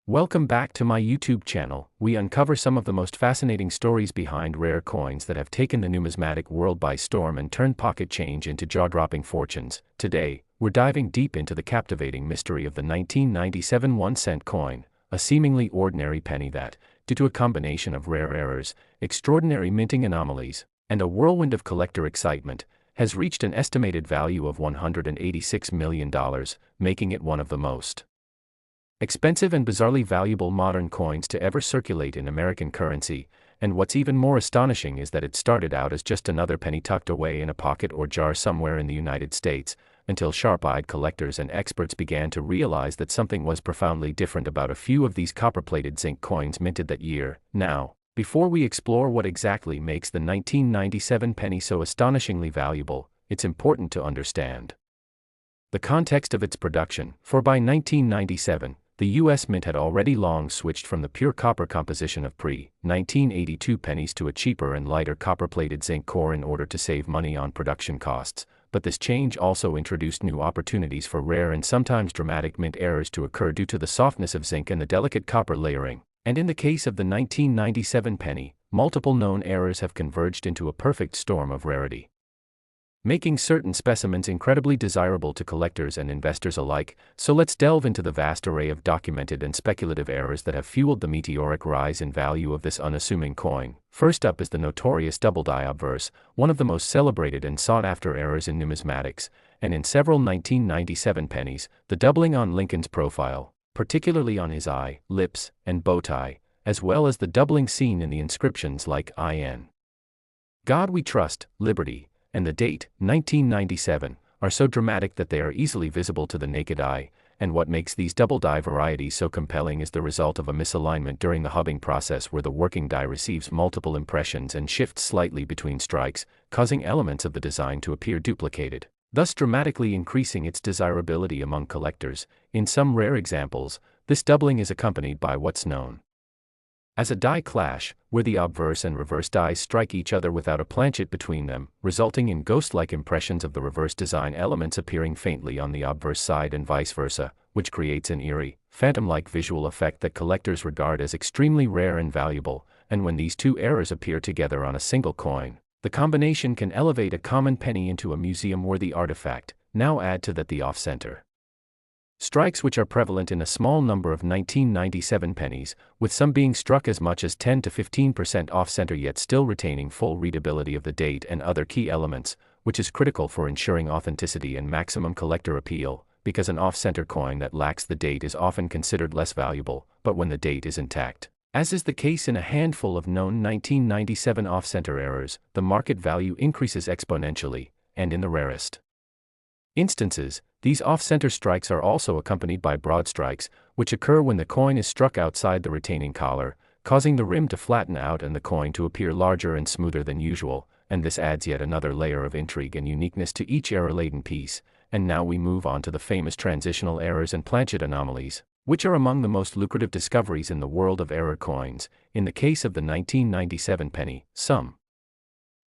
Welcome back to my YouTube channel. We uncover some of the most fascinating stories behind rare coins that have taken the numismatic world by storm and turned pocket change into jaw-dropping fortunes. Today, we're diving deep into the captivating mystery of the 1997 1-cent coin, a seemingly ordinary penny that, due to a combination of rare errors, extraordinary minting anomalies, and a whirlwind of collector excitement, has reached an estimated value of $186 million, making it one of the most expensive and bizarrely valuable modern coins to ever circulate in American currency. And what's even more astonishing is that it started out as just another penny tucked away in a pocket or jar somewhere in the United States, until sharp-eyed collectors and experts began to realize that something was profoundly different about a few of these copper-plated zinc coins minted that year. Now, before we explore what exactly makes the 1997 penny so astonishingly valuable, it's important to understand the context of its production, for by 1997, the U.S. Mint had already long switched from the pure copper composition of pre-1982 pennies to a cheaper and lighter copper-plated zinc core in order to save money on production costs, but this change also introduced new opportunities for rare and sometimes dramatic mint errors to occur due to the softness of zinc and the delicate copper layering. And in the case of the 1997 penny, multiple known errors have converged into a perfect storm of rarity, making certain specimens incredibly desirable to collectors and investors alike. So let's delve into the vast array of documented and speculative errors that have fueled the meteoric rise in value of this unassuming coin. First up is the notorious double-die obverse, one of the most celebrated and sought-after errors in numismatics, and in several 1997 pennies, the doubling on Lincoln's profile, particularly on his eye, lips, and bow tie, as well as the doubling seen in the inscriptions like "In God We Trust," "Liberty," and the date, 1997, are so dramatic that they are easily visible to the naked eye, and what makes these double die varieties so compelling is the result of a misalignment during the hubbing process where the working die receives multiple impressions and shifts slightly between strikes, causing elements of the design to appear duplicated, thus dramatically increasing its desirability among collectors. In some rare examples, this doubling is accompanied by what's known as a die clash, where the obverse and reverse dies strike each other without a planchet between them, resulting in ghost-like impressions of the reverse design elements appearing faintly on the obverse side and vice versa, which creates an eerie, phantom-like visual effect that collectors regard as extremely rare and valuable. And when these two errors appear together on a single coin, the combination can elevate a common penny into a museum-worthy artifact. Now add to that the off-center strikes, which are prevalent in a small number of 1997 pennies, with some being struck as much as 10 to 15% off-center yet still retaining full readability of the date and other key elements, which is critical for ensuring authenticity and maximum collector appeal, because an off-center coin that lacks the date is often considered less valuable, but when the date is intact, as is the case in a handful of known 1997 off-center errors, the market value increases exponentially, and in the rarest instances, these off-center strikes are also accompanied by broad strikes, which occur when the coin is struck outside the retaining collar, causing the rim to flatten out and the coin to appear larger and smoother than usual, and this adds yet another layer of intrigue and uniqueness to each error-laden piece. And now we move on to the famous transitional errors and planchet anomalies, which are among the most lucrative discoveries in the world of error coins. In the case of the 1997 penny, some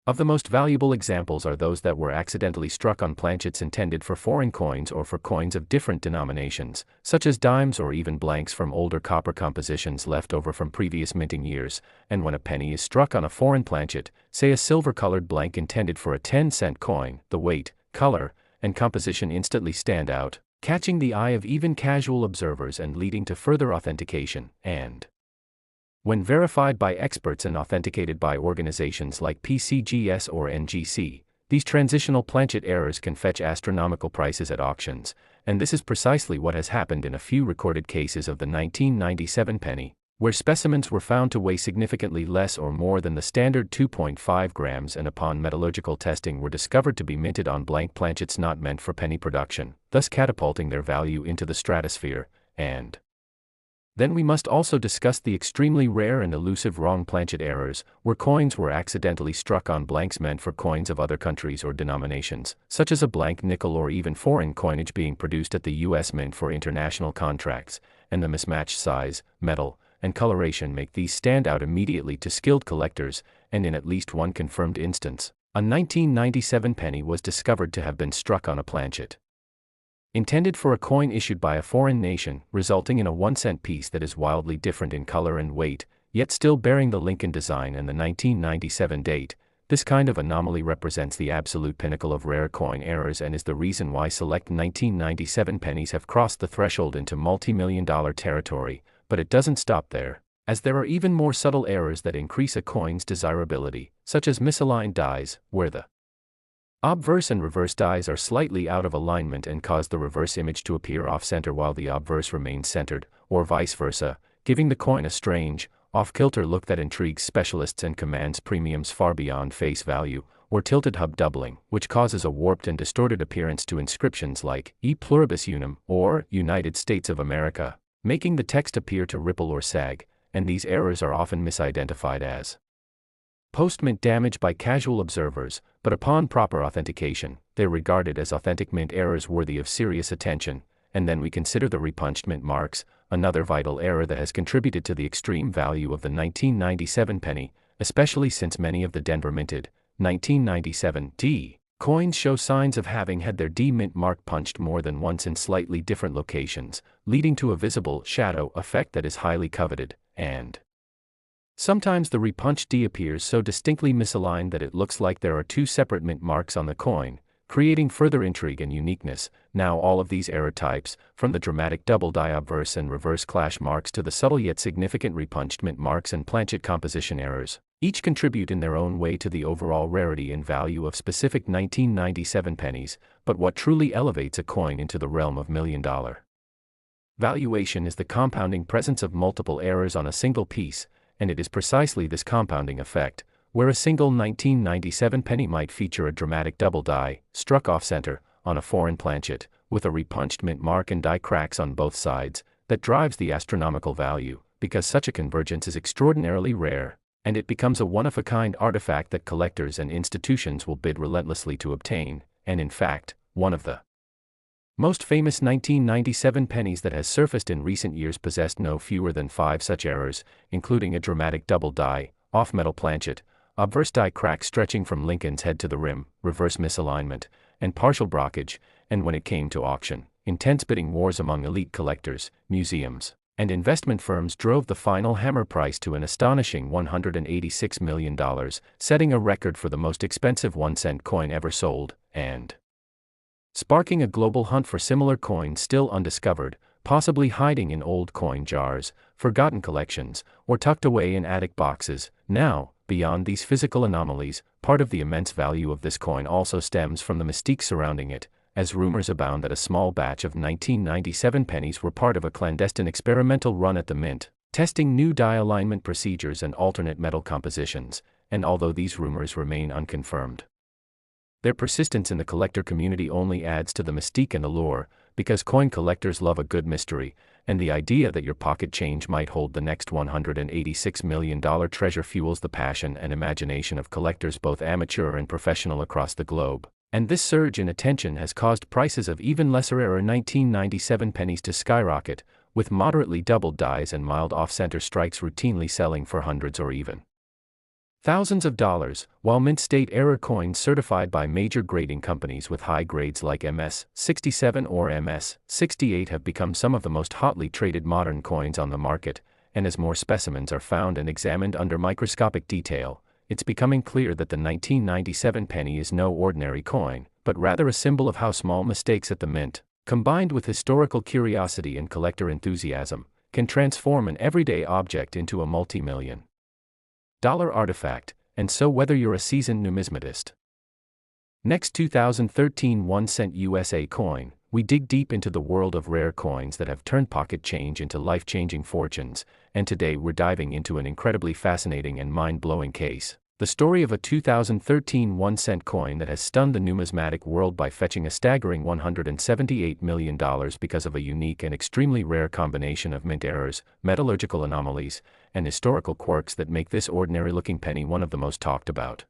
of the most valuable examples are those that were accidentally struck on planchets intended for foreign coins or for coins of different denominations, such as dimes or even blanks from older copper compositions left over from previous minting years. And when a penny is struck on a foreign planchet, say a silver-colored blank intended for a 10-cent coin, the weight, color, and composition instantly stand out, catching the eye of even casual observers and leading to further authentication. And when verified by experts and authenticated by organizations like PCGS or NGC, these transitional planchet errors can fetch astronomical prices at auctions, and this is precisely what has happened in a few recorded cases of the 1997 penny, where specimens were found to weigh significantly less or more than the standard 2.5 grams and upon metallurgical testing were discovered to be minted on blank planchets not meant for penny production, thus catapulting their value into the stratosphere. And then we must also discuss the extremely rare and elusive wrong planchet errors, where coins were accidentally struck on blanks meant for coins of other countries or denominations, such as a blank nickel or even foreign coinage being produced at the U.S. Mint for international contracts, and the mismatched size, metal, and coloration make these stand out immediately to skilled collectors. And in at least one confirmed instance, a 1997 penny was discovered to have been struck on a planchet Intended for a coin issued by a foreign nation, resulting in a 1-cent piece that is wildly different in color and weight, yet still bearing the Lincoln design and the 1997 date, this kind of anomaly represents the absolute pinnacle of rare coin errors and is the reason why select 1997 pennies have crossed the threshold into multi-million-dollar territory, but it doesn't stop there, as there are even more subtle errors that increase a coin's desirability, such as misaligned dies, where the obverse and reverse dies are slightly out of alignment and cause the reverse image to appear off-center while the obverse remains centered, or vice versa, giving the coin a strange, off-kilter look that intrigues specialists and commands premiums far beyond face value, or tilted hub doubling, which causes a warped and distorted appearance to inscriptions like E pluribus unum or United States of America, making the text appear to ripple or sag, and these errors are often misidentified as post-mint damage by casual observers, but upon proper authentication, they're regarded as authentic mint errors worthy of serious attention. And then we consider the repunched mint marks, another vital error that has contributed to the extreme value of the 1997 penny, especially since many of the Denver minted 1997 D coins show signs of having had their D mint mark punched more than once in slightly different locations, leading to a visible shadow effect that is highly coveted, and sometimes the repunched D appears so distinctly misaligned that it looks like there are two separate mint marks on the coin, creating further intrigue and uniqueness. Now all of these error types, from the dramatic double die obverse and reverse clash marks to the subtle yet significant repunched mint marks and planchet composition errors, each contribute in their own way to the overall rarity and value of specific 1997 pennies, but what truly elevates a coin into the realm of million-dollar valuation is the compounding presence of multiple errors on a single piece, and it is precisely this compounding effect, where a single 1997 penny might feature a dramatic double die, struck off-center, on a foreign planchet, with a repunched mint mark and die cracks on both sides, that drives the astronomical value, because such a convergence is extraordinarily rare, and it becomes a one-of-a-kind artifact that collectors and institutions will bid relentlessly to obtain, and in fact, one of the most famous 1997 pennies that has surfaced in recent years possessed no fewer than 5 such errors, including a dramatic double die, off-metal planchet, obverse die crack stretching from Lincoln's head to the rim, reverse misalignment, and partial brockage, and when it came to auction, intense bidding wars among elite collectors, museums, and investment firms drove the final hammer price to an astonishing $186 million, setting a record for the most expensive 1-cent coin ever sold, and sparking a global hunt for similar coins still undiscovered, possibly hiding in old coin jars, forgotten collections, or tucked away in attic boxes. Now, beyond these physical anomalies, part of the immense value of this coin also stems from the mystique surrounding it, as rumors abound that a small batch of 1997 pennies were part of a clandestine experimental run at the mint, testing new die alignment procedures and alternate metal compositions, and although these rumors remain unconfirmed, their persistence in the collector community only adds to the mystique and allure, because coin collectors love a good mystery, and the idea that your pocket change might hold the next $186 million treasure fuels the passion and imagination of collectors both amateur and professional across the globe. And this surge in attention has caused prices of even lesser-error 1997 pennies to skyrocket, with moderately doubled dies and mild off-center strikes routinely selling for hundreds or even thousands of dollars, while mint state error coins certified by major grading companies with high grades like MS-67 or MS-68 have become some of the most hotly traded modern coins on the market, and as more specimens are found and examined under microscopic detail, it's becoming clear that the 1997 penny is no ordinary coin, but rather a symbol of how small mistakes at the mint, combined with historical curiosity and collector enthusiasm, can transform an everyday object into a multi-million dollar artifact, and so whether you're a seasoned numismatist. Next 2013 1-cent USA coin, we dig deep into the world of rare coins that have turned pocket change into life-changing fortunes, and today we're diving into an incredibly fascinating and mind-blowing case. The story of a 2013 1-cent coin that has stunned the numismatic world by fetching a staggering $178 million because of a unique and extremely rare combination of mint errors, metallurgical anomalies, and historical quirks that make this ordinary-looking penny one of the most talked about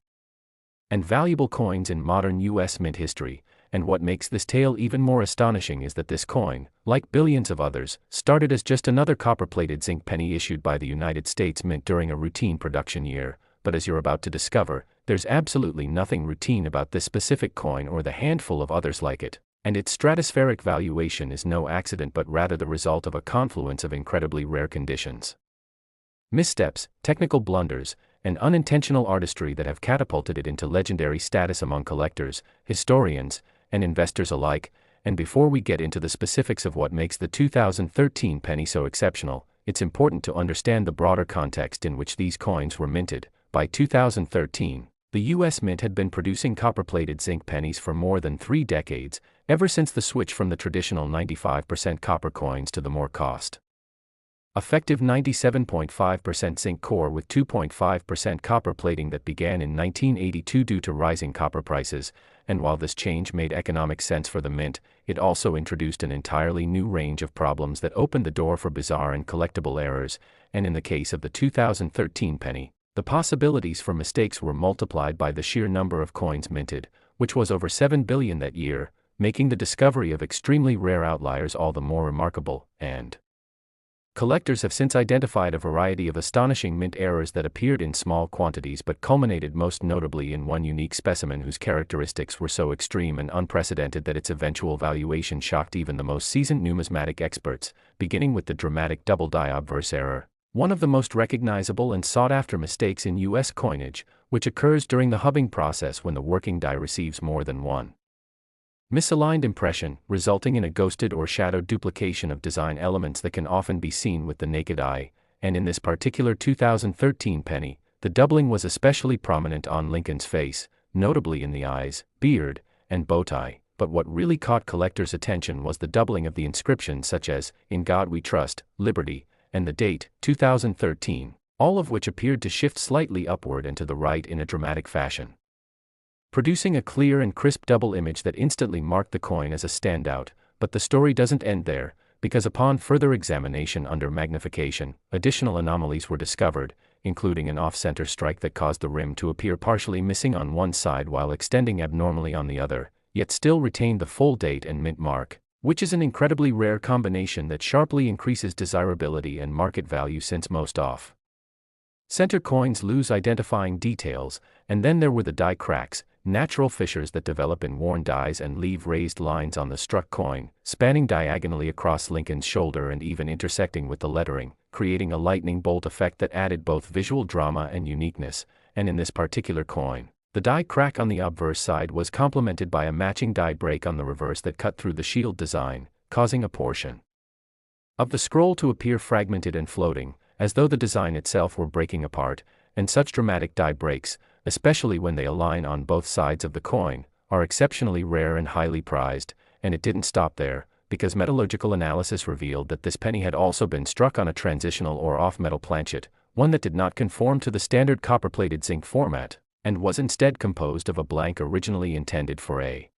and valuable coins in modern U.S. mint history. And what makes this tale even more astonishing is that this coin, like billions of others, started as just another copper-plated zinc penny issued by the United States Mint during a routine production year. But as you're about to discover, there's absolutely nothing routine about this specific coin or the handful of others like it. And its stratospheric valuation is no accident but rather the result of a confluence of incredibly rare conditions. Missteps, technical blunders, and unintentional artistry that have catapulted it into legendary status among collectors, historians, and investors alike. And before we get into the specifics of what makes the 2013 penny so exceptional, it's important to understand the broader context in which these coins were minted. By 2013, the U.S. Mint had been producing copper-plated zinc pennies for more than 3 decades, ever since the switch from the traditional 95% copper coins to the more cost-effective 97.5% zinc core with 2.5% copper plating that began in 1982 due to rising copper prices. And while this change made economic sense for the mint, it also introduced an entirely new range of problems that opened the door for bizarre and collectible errors. And in the case of the 2013 penny, the possibilities for mistakes were multiplied by the sheer number of coins minted, which was over 7 billion that year, making the discovery of extremely rare outliers all the more remarkable. And collectors have since identified a variety of astonishing mint errors that appeared in small quantities but culminated most notably in one unique specimen whose characteristics were so extreme and unprecedented that its eventual valuation shocked even the most seasoned numismatic experts, beginning with the dramatic double die obverse error, one of the most recognizable and sought-after mistakes in U.S. coinage, which occurs during the hubbing process when the working die receives more than one misaligned impression, resulting in a ghosted or shadowed duplication of design elements that can often be seen with the naked eye. And in this particular 2013 penny, the doubling was especially prominent on Lincoln's face, notably in the eyes, beard, and bow tie. But what really caught collectors' attention was the doubling of the inscriptions such as, "In God We Trust," "Liberty," and the date, 2013, all of which appeared to shift slightly upward and to the right in a dramatic fashion, producing a clear and crisp double image that instantly marked the coin as a standout. But the story doesn't end there, because upon further examination under magnification, additional anomalies were discovered, including an off-center strike that caused the rim to appear partially missing on one side while extending abnormally on the other, yet still retained the full date and mint mark, which is an incredibly rare combination that sharply increases desirability and market value since most off-center coins lose identifying details. And then there were the die cracks, natural fissures that develop in worn dies and leave raised lines on the struck coin, spanning diagonally across Lincoln's shoulder and even intersecting with the lettering, creating a lightning bolt effect that added both visual drama and uniqueness. And in this particular coin, the die crack on the obverse side was complemented by a matching die break on the reverse that cut through the shield design, causing a portion of the scroll to appear fragmented and floating, as though the design itself were breaking apart. And such dramatic die breaks, especially when they align on both sides of the coin, are exceptionally rare and highly prized. And it didn't stop there, because metallurgical analysis revealed that this penny had also been struck on a transitional or off-metal planchet, one that did not conform to the standard copper-plated zinc format, and was instead composed of a blank originally intended for a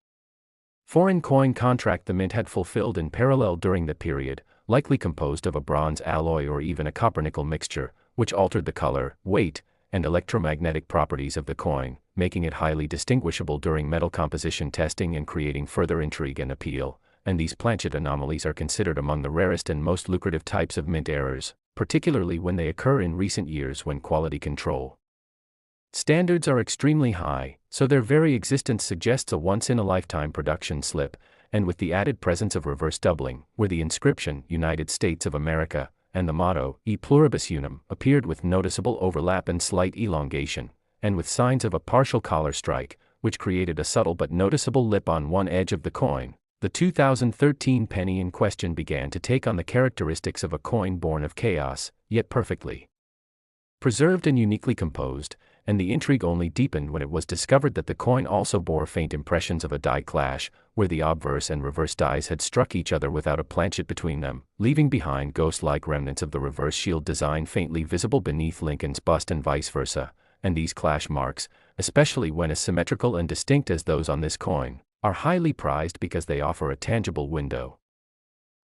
foreign coin contract the mint had fulfilled in parallel during the period, likely composed of a bronze alloy or even a copper-nickel mixture, which altered the color, weight, and electromagnetic properties of the coin, making it highly distinguishable during metal composition testing and creating further intrigue and appeal. And these planchet anomalies are considered among the rarest and most lucrative types of mint errors, particularly when they occur in recent years when quality control standards are extremely high, so their very existence suggests a once-in-a-lifetime production slip. And with the added presence of reverse doubling, where the inscription, United States of America, and the motto, E Pluribus Unum, appeared with noticeable overlap and slight elongation, and with signs of a partial collar strike, which created a subtle but noticeable lip on one edge of the coin, the 2013 penny in question began to take on the characteristics of a coin born of chaos, yet perfectly preserved and uniquely composed. And the intrigue only deepened when it was discovered that the coin also bore faint impressions of a die clash, where the obverse and reverse dies had struck each other without a planchet between them, leaving behind ghost-like remnants of the reverse shield design faintly visible beneath Lincoln's bust and vice versa. And these clash marks, especially when as symmetrical and distinct as those on this coin, are highly prized because they offer a tangible window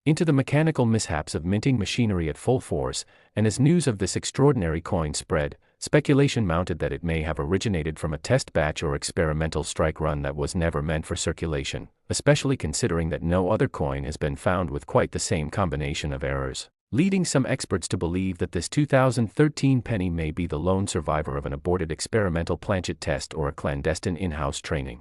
into the mechanical mishaps of minting machinery at full force. And as news of this extraordinary coin spread, speculation mounted that it may have originated from a test batch or experimental strike run that was never meant for circulation, especially considering that no other coin has been found with quite the same combination of errors, leading some experts to believe that this 2013 penny may be the lone survivor of an aborted experimental planchet test or a clandestine in-house training.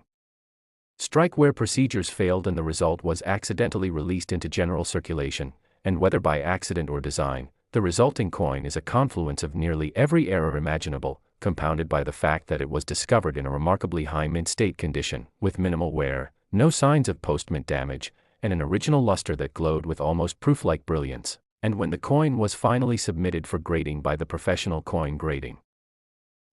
Strike where procedures failed and the result was accidentally released into general circulation, and whether by accident or design, the resulting coin is a confluence of nearly every error imaginable, compounded by the fact that it was discovered in a remarkably high mint state condition, with minimal wear, no signs of post-mint damage, and an original luster that glowed with almost proof-like brilliance. And when the coin was finally submitted for grading by the professional coin grading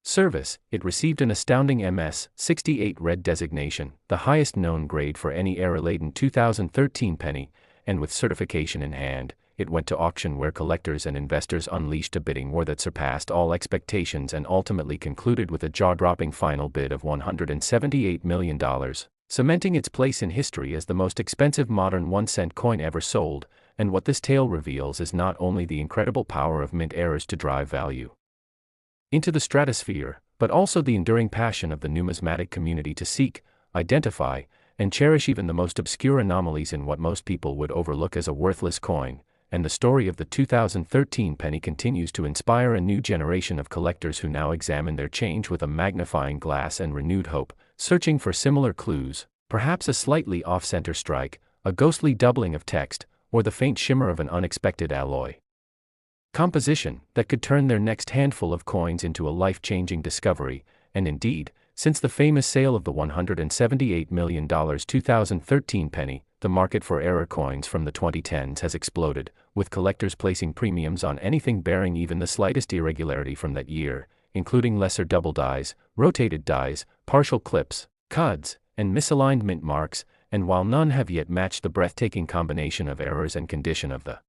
service, it received an astounding MS-68 red designation, the highest known grade for any error-laden 2013 penny, and with certification in hand, it went to auction where collectors and investors unleashed a bidding war that surpassed all expectations and ultimately concluded with a jaw-dropping final bid of $178 million, cementing its place in history as the most expensive modern 1-cent coin ever sold. And what this tale reveals is not only the incredible power of mint errors to drive value into the stratosphere, but also the enduring passion of the numismatic community to seek, identify, and cherish even the most obscure anomalies in what most people would overlook as a worthless coin. And the story of the 2013 penny continues to inspire a new generation of collectors who now examine their change with a magnifying glass and renewed hope, searching for similar clues, perhaps a slightly off-center strike, a ghostly doubling of text, or the faint shimmer of an unexpected alloy composition that could turn their next handful of coins into a life-changing discovery. And indeed, since the famous sale of the $178 million 2013 penny, the market for error coins from the 2010s has exploded, with collectors placing premiums on anything bearing even the slightest irregularity from that year, including lesser double dies, rotated dies, partial clips, cuds, and misaligned mint marks. And while none have yet matched the breathtaking combination of errors and condition of the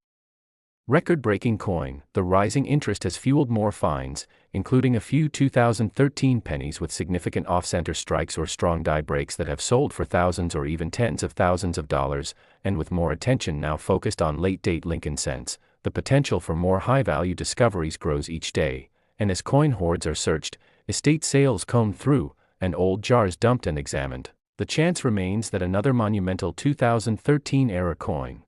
record-breaking coin, the rising interest has fueled more finds, including a few 2013 pennies with significant off-center strikes or strong die breaks that have sold for thousands or even tens of thousands of dollars, and with more attention now focused on late-date Lincoln cents, the potential for more high-value discoveries grows each day, and as coin hoards are searched, estate sales combed through, and old jars dumped and examined, the chance remains that another monumental 2013 era coin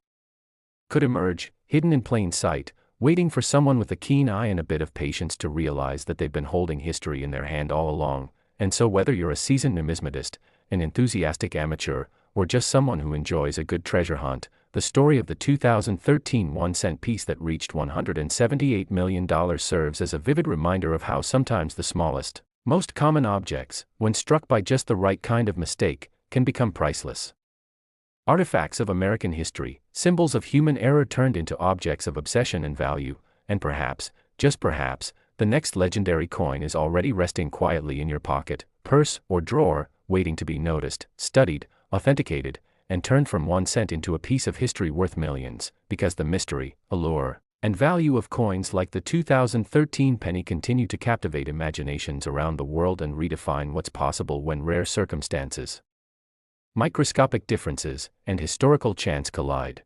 could emerge, hidden in plain sight, waiting for someone with a keen eye and a bit of patience to realize that they've been holding history in their hand all along. And so whether you're a seasoned numismatist, an enthusiastic amateur, or just someone who enjoys a good treasure hunt, the story of the 2013 1-cent piece that reached $178 million serves as a vivid reminder of how sometimes the smallest, most common objects, when struck by just the right kind of mistake, can become priceless artifacts of American history, symbols of human error turned into objects of obsession and value. And perhaps, just perhaps, the next legendary coin is already resting quietly in your pocket, purse, or drawer, waiting to be noticed, studied, authenticated, and turned from 1 cent into a piece of history worth millions, because the mystery, allure, and value of coins like the 2013 penny continue to captivate imaginations around the world and redefine what's possible when rare circumstances, microscopic differences, and historical chance collide.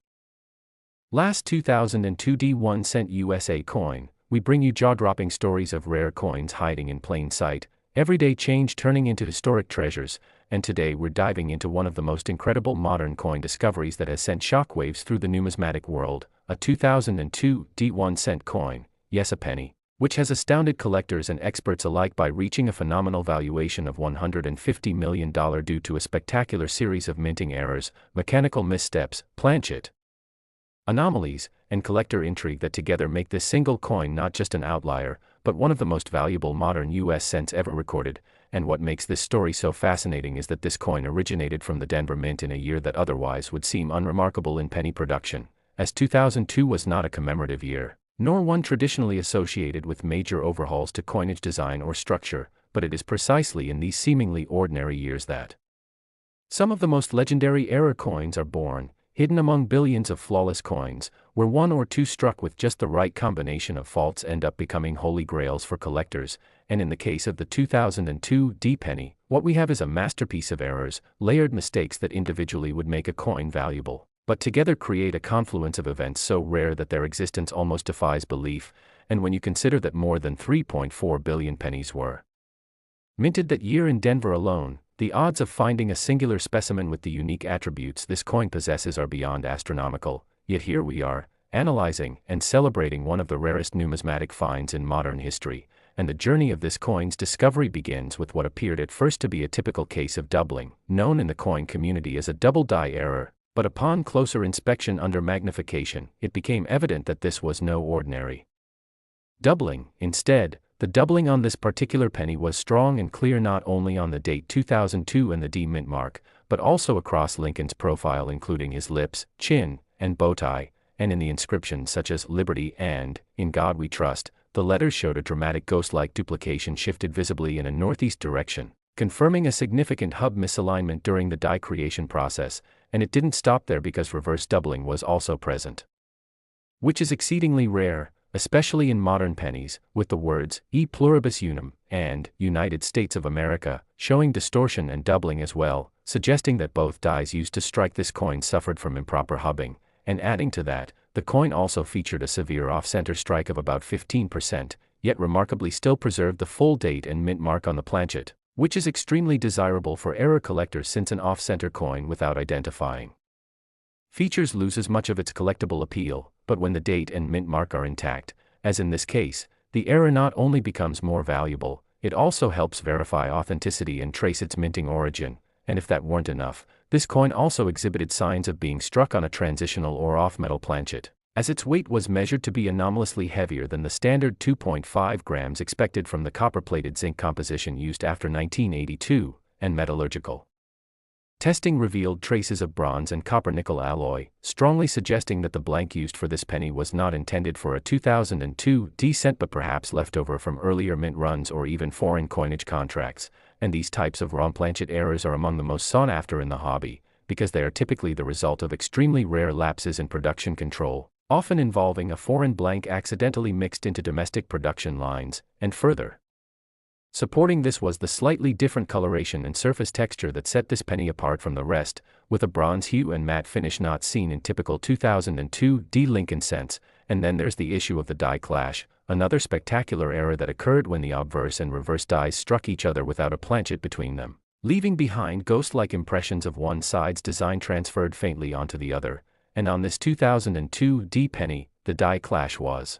Last 2002 D1 cent USA coin, we bring you jaw-dropping stories of rare coins hiding in plain sight, everyday change turning into historic treasures, and today we're diving into one of the most incredible modern coin discoveries that has sent shockwaves through the numismatic world, a 2002 D1 cent coin, yes, a penny, which has astounded collectors and experts alike by reaching a phenomenal valuation of $150 million due to a spectacular series of minting errors, mechanical missteps, planchet anomalies, and collector intrigue that together make this single coin not just an outlier, but one of the most valuable modern US cents ever recorded. And what makes this story so fascinating is that this coin originated from the Denver Mint in a year that otherwise would seem unremarkable in penny production, as 2002 was not a commemorative year, nor one traditionally associated with major overhauls to coinage design or structure, but it is precisely in these seemingly ordinary years that some of the most legendary error coins are born, hidden among billions of flawless coins, where one or two struck with just the right combination of faults end up becoming holy grails for collectors. And in the case of the 2002 D penny, what we have is a masterpiece of errors, layered mistakes that individually would make a coin valuable, but together create a confluence of events so rare that their existence almost defies belief. And when you consider that more than 3.4 billion pennies were minted that year in Denver alone, the odds of finding a singular specimen with the unique attributes this coin possesses are beyond astronomical. Yet here we are, analyzing and celebrating one of the rarest numismatic finds in modern history, and the journey of this coin's discovery begins with what appeared at first to be a typical case of doubling, known in the coin community as a double die error, but upon closer inspection under magnification, it became evident that this was no ordinary doubling. Instead, the doubling on this particular penny was strong and clear not only on the date 2002 and the D mint mark, but also across Lincoln's profile, including his lips, chin, and bow tie, and in the inscriptions such as Liberty and In God We Trust. The letters showed a dramatic ghost-like duplication shifted visibly in a northeast direction, confirming a significant hub misalignment during the die creation process, and it didn't stop there because reverse doubling was also present, which is exceedingly rare, especially in modern pennies, with the words E pluribus unum and United States of America showing distortion and doubling as well, suggesting that both dies used to strike this coin suffered from improper hubbing, and adding to that, the coin also featured a severe off-center strike of about 15%, yet remarkably still preserved the full date and mint mark on the planchet, which is extremely desirable for error collectors since an off-center coin without identifying features loses much of its collectible appeal, but when the date and mint mark are intact, as in this case, the error not only becomes more valuable, it also helps verify authenticity and trace its minting origin, and if that weren't enough, this coin also exhibited signs of being struck on a transitional or off-metal planchet, as its weight was measured to be anomalously heavier than the standard 2.5 grams expected from the copper-plated zinc composition used after 1982, and metallurgical testing revealed traces of bronze and copper-nickel alloy, strongly suggesting that the blank used for this penny was not intended for a 2002 D cent but perhaps leftover from earlier mint runs or even foreign coinage contracts, and these types of ROM planchet errors are among the most sought after in the hobby, because they are typically the result of extremely rare lapses in production control, often involving a foreign blank accidentally mixed into domestic production lines, and further supporting this was the slightly different coloration and surface texture that set this penny apart from the rest, with a bronze hue and matte finish not seen in typical 2002 D Lincoln cents. And then there's the issue of the die clash, another spectacular error that occurred when the obverse and reverse dies struck each other without a planchet between them, leaving behind ghost-like impressions of one side's design transferred faintly onto the other, and on this 2002 D penny, the die clash was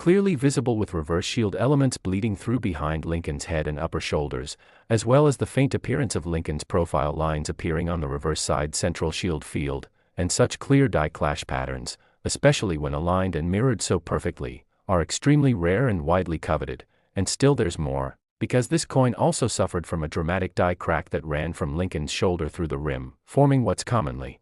clearly visible with reverse shield elements bleeding through behind Lincoln's head and upper shoulders, as well as the faint appearance of Lincoln's profile lines appearing on the reverse side central shield field, and such clear die clash patterns, especially when aligned and mirrored so perfectly, are extremely rare and widely coveted, and still there's more, because this coin also suffered from a dramatic die crack that ran from Lincoln's shoulder through the rim, forming what's commonly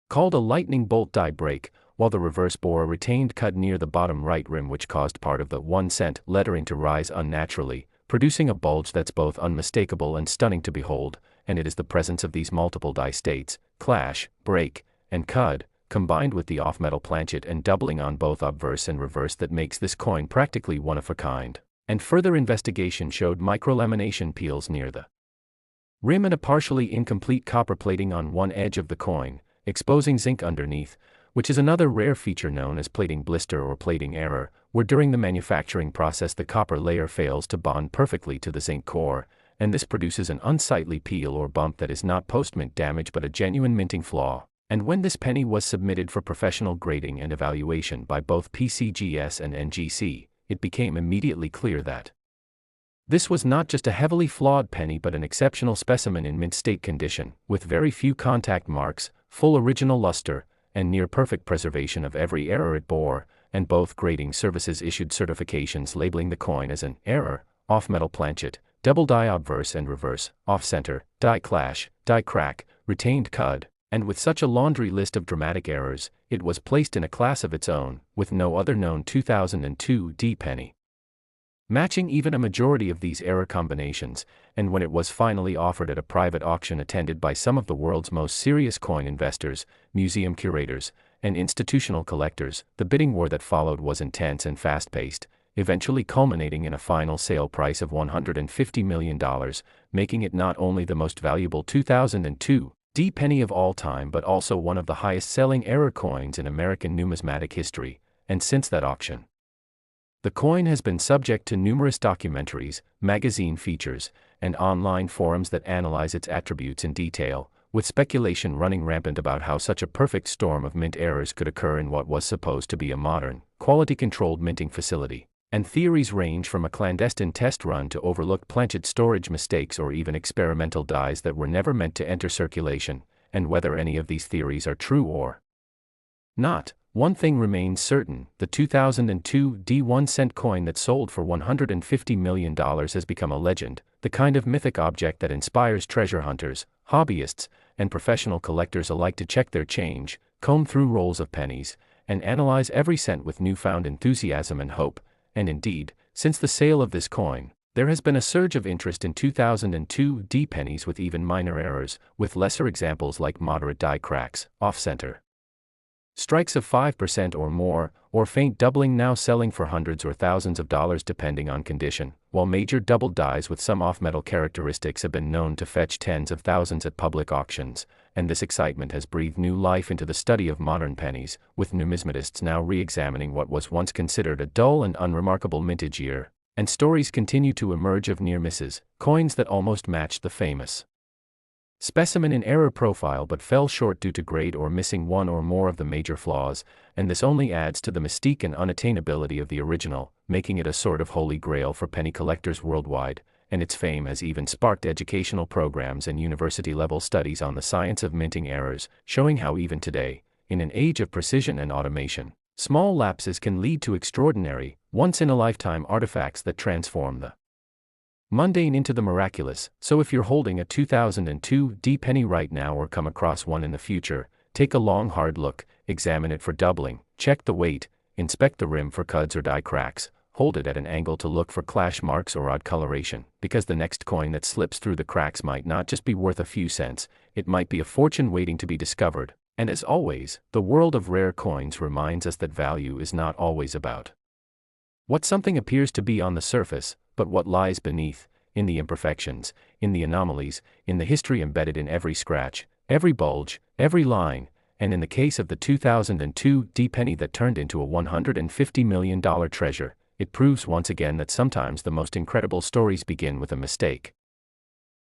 called a lightning bolt die break, while the reverse bore a retained cut near the bottom right rim which caused part of the 1 cent lettering to rise unnaturally, producing a bulge that's both unmistakable and stunning to behold, and it is the presence of these multiple die states, clash, break, and cud, combined with the off-metal planchet and doubling on both obverse and reverse that makes this coin practically one of a kind. And further investigation showed microlamination peels near the rim and a partially incomplete copper plating on one edge of the coin, exposing zinc underneath, which is another rare feature known as plating blister or plating error, where during the manufacturing process the copper layer fails to bond perfectly to the zinc core, and this produces an unsightly peel or bump that is not post-mint damage but a genuine minting flaw. And when this penny was submitted for professional grading and evaluation by both PCGS and NGC, it became immediately clear that this was not just a heavily flawed penny but an exceptional specimen in mint state condition, with very few contact marks, full original luster, and near-perfect preservation of every error it bore, and both grading services issued certifications labeling the coin as an error, off-metal planchet, double die obverse and reverse, off-center, die clash, die crack, retained cud, and with such a laundry list of dramatic errors, it was placed in a class of its own, with no other known 2002 D penny matching even a majority of these error combinations, and when it was finally offered at a private auction attended by some of the world's most serious coin investors, museum curators, and institutional collectors, the bidding war that followed was intense and fast-paced, eventually culminating in a final sale price of $150 million, making it not only the most valuable 2002 D penny of all time but also one of the highest-selling error coins in American numismatic history, and since that auction, the coin has been subject to numerous documentaries, magazine features, and online forums that analyze its attributes in detail, with speculation running rampant about how such a perfect storm of mint errors could occur in what was supposed to be a modern, quality-controlled minting facility. And theories range from a clandestine test run to overlooked planchet storage mistakes or even experimental dies that were never meant to enter circulation, and whether any of these theories are true or not, one thing remains certain: the 2002 D1-cent coin that sold for $150 million has become a legend, the kind of mythic object that inspires treasure hunters, hobbyists, and professional collectors alike to check their change, comb through rolls of pennies, and analyze every cent with newfound enthusiasm and hope. And indeed, since the sale of this coin, there has been a surge of interest in 2002 D pennies with even minor errors, with lesser examples like moderate die cracks, off-center strikes of 5% or more, or faint doubling now selling for hundreds or thousands of dollars depending on condition, while major doubled dies with some off-metal characteristics have been known to fetch tens of thousands at public auctions, and this excitement has breathed new life into the study of modern pennies, with numismatists now re-examining what was once considered a dull and unremarkable mintage year, and stories continue to emerge of near misses, coins that almost matched the famous specimen in error profile but fell short due to grade or missing one or more of the major flaws, and this only adds to the mystique and unattainability of the original, making it a sort of holy grail for penny collectors worldwide, and its fame has even sparked educational programs and university-level studies on the science of minting errors, showing how even today, in an age of precision and automation, small lapses can lead to extraordinary, once-in-a-lifetime artifacts that transform the mundane into the miraculous. So if you're holding a 2002 D penny right now or come across one in the future, take a long hard look, examine it for doubling, check the weight, inspect the rim for cuds or die cracks, hold it at an angle to look for clash marks or odd coloration, because the next coin that slips through the cracks might not just be worth a few cents, it might be a fortune waiting to be discovered. And as always, the world of rare coins reminds us that value is not always about what something appears to be on the surface, but what lies beneath, in the imperfections, in the anomalies, in the history embedded in every scratch, every bulge, every line, and in the case of the 2002 D penny that turned into a $150 million treasure, it proves once again that sometimes the most incredible stories begin with a mistake.